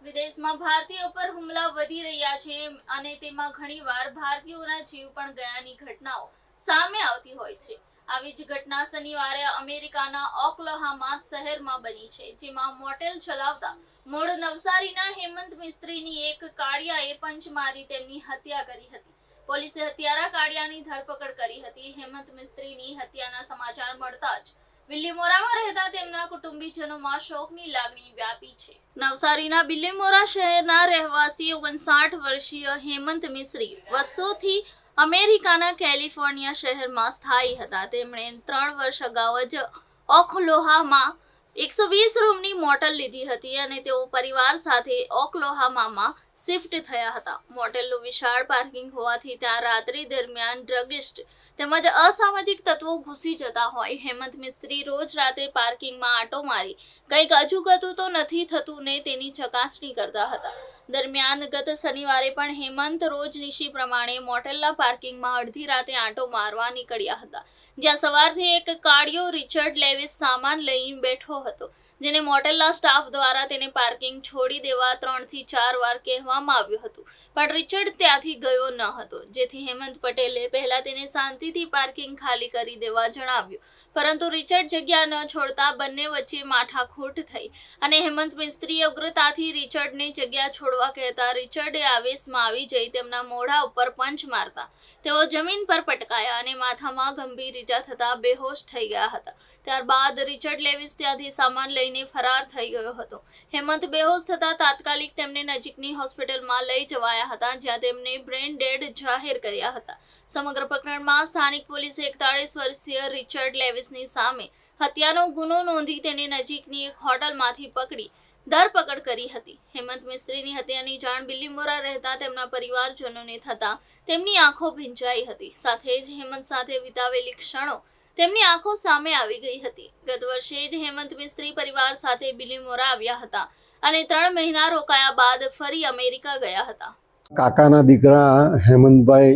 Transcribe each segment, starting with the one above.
વિદેશમાં ભારતીયો પર હુમલા વધી રહ્યા છે અને તેમાં ઘણીવાર ભારતીયોના જીવ પણ ગયાની ઘટનાઓ સામે આવતી હોય છે। આવી જ ઘટના શનિવારે અમેરિકાના ઓકલાહોમા શહેરમાં બની છે, જેમાં મોટેલ ચલાવતા મૂળ નવસારીના હેમંત મિસ્ત્રીની એક કાળિયાએ પંચ મારી તેમની હત્યા કરી હતી। પોલીસે હત્યારા કાળિયાની ધરપકડ કરી હતી। હેમંત મિસ્ત્રીની હત્યાના સમાચાર મળતા જ બિલ્લીમોરામાં રહેતા તેમના કુટુંબીજનોમાં શોકની લાગણી વ્યાપી છે। નવસારીના બિલ્લીમોરા શહેરના રહેવાસી 59 વર્ષીય હેમંત મિસ્ત્રી વર્ષોથી અમેરિકાના કેલિફોર્નિયા શહેરમાં સ્થાયી હતા। તેમણે 3 વર્ષ અગાઉ જ ઓકલાહોમામાં 120 રૂમની મોટેલ લીધી હતી અને તેઓ પરિવાર સાથે ઓકલાહોમામાં શિફ્ટ થયા હતા। મોટેલનું વિશાળ પાર્કિંગ હોવાથી ત્યાં રાત્રિ દરમિયાન ડ્રગિસ્ટ તેમજ અસામાજિક તત્વો ઘૂસી જતા હોય। હેમંત મિસ્ત્રી રોજ રાત્રે પાર્કિંગમાં આંટો મારી કંઈક અજુગતું તો નથી થતું ને તેની ચકાસણી કરતા હતા। દરમિયાન ગત શનિવારે પણ હેમંત રોજનીશી પ્રમાણે મોટેલના પાર્કિંગમાં અડધી રાતે આંટો મારવા નીકળ્યા હતા, જ્યાં સવારથી એક કાળિયો રિચર્ડ લેવિસ સામાન લઈને બેઠો હતો, જેને મોટેલના સ્ટાફ દ્વારા તેને પાર્કિંગ છોડી દેવા 3 થી 4 વાર કહેવામાં આવ્યું હતું, પણ રિચર્ડ ત્યાંથી ગયો ન હતો, જેથી હેમંત પટેલે પહેલા તેને શાંતિથી પાર્કિંગ ખાલી કરી દેવા જણાવ્યું, પરંતુ રિચર્ડ જગ્યા ન છોડતા બંને વચ્ચે માથાકૂટ થઈ અને હેમંત મિસ્ત્રીએ ઉગ્રતાથી રિચર્ડને જગ્યા છોડવા કહેતા રિચર્ડે આવેશમાં આવી જઈ તેમના મોઢા ઉપર પંચ મારતા તેઓ જમીન પર પટકાયા અને માથામાં ગંભીર ઈજા થતા બેહોશ થઈ ગયા હતા। ત્યારબાદ રિચર્ડ લેવિસ ત્યાંથી સામાન લઈને ફરાર થઈ ગયો હતો। હેમંત બેહોશ થતા તાત્કાલિક તેમને નજીકની હોસ્પિટલમાં લઈ જવાયા હતા, જ્યાં તેમને બ્રેન ડેડ જાહેર કર્યા હતા। સમગ્ર પ્રકરણમાં સ્થાનિક પોલીસે 41 વર્ષીય રિચર્ડ લેવિસની સામે હત્યાનો ગુનો નોંધી તેને નજીકની એક હોટલમાંથી પકડી ધરપકડ કરી હતી। હેમંત મિસ્ત્રીની હત્યાની જાણ બિલ્લીમોરા રહેતા તેમના પરિવારજનોને થતા તેમની આંખો ભીંજાઈ હતી। સાથે જ હેમંત સાથે વિતાવેલી ક્ષણો તેમની આંખો સામે આવી ગઈ હતી। ગત વર્ષે જ હેમંત મિસ્ત્રી પરિવાર સાથે બિલ્લીમોરા આવ્યા હતા અને 3 મહિના રોકાયા બાદ ફરી અમેરિકા ગયા હતા। કાકાના દીકરા હેમંતભાઈ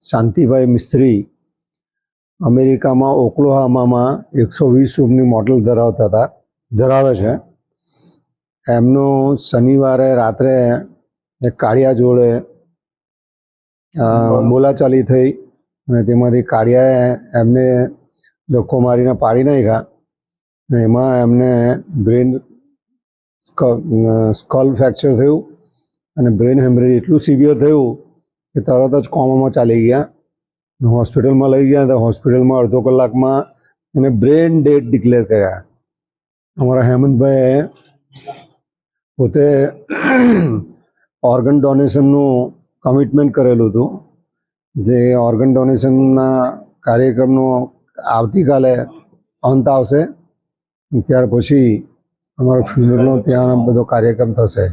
શાંતિભાઈ મિસ્ત્રી અમેરિકામાં ઓકલાહોમામાં 120 રૂમની મોટેલ ધરાવે છે। એમનું શનિવારે રાત્રે એક કાળિયા જોડે બોલાચાલી થઈ અને તેમાંથી કાળિયાએ એમને ધક્કો મારીને પાડી નાખ્યા અને એમાં એમને બ્રેન સ્કલ ફ્રેક્ચર થયું અને બ્રેન હેમરેજ એટલું સિવિયર થયું કે તરત જ કોમામાં ચાલી ગયા। હોસ્પિટલમાં લઈ ગયા તો હોસ્પિટલમાં અડધો કલાકમાં એને બ્રેન ડેડ ડિક્લેર કર્યા। અમારા હેમંતભાઈએ પોતે ઓર્ગન ડોનેશનનું કમિટમેન્ટ કરેલું હતું, જે ઓર્ગન ડોનેશનના કાર્યક્રમનો આવતીકાલે અંત આવશે। ત્યાર પછી અમારો ફ્યુનરલનો ત્યાં બધો કાર્યક્રમ થશે।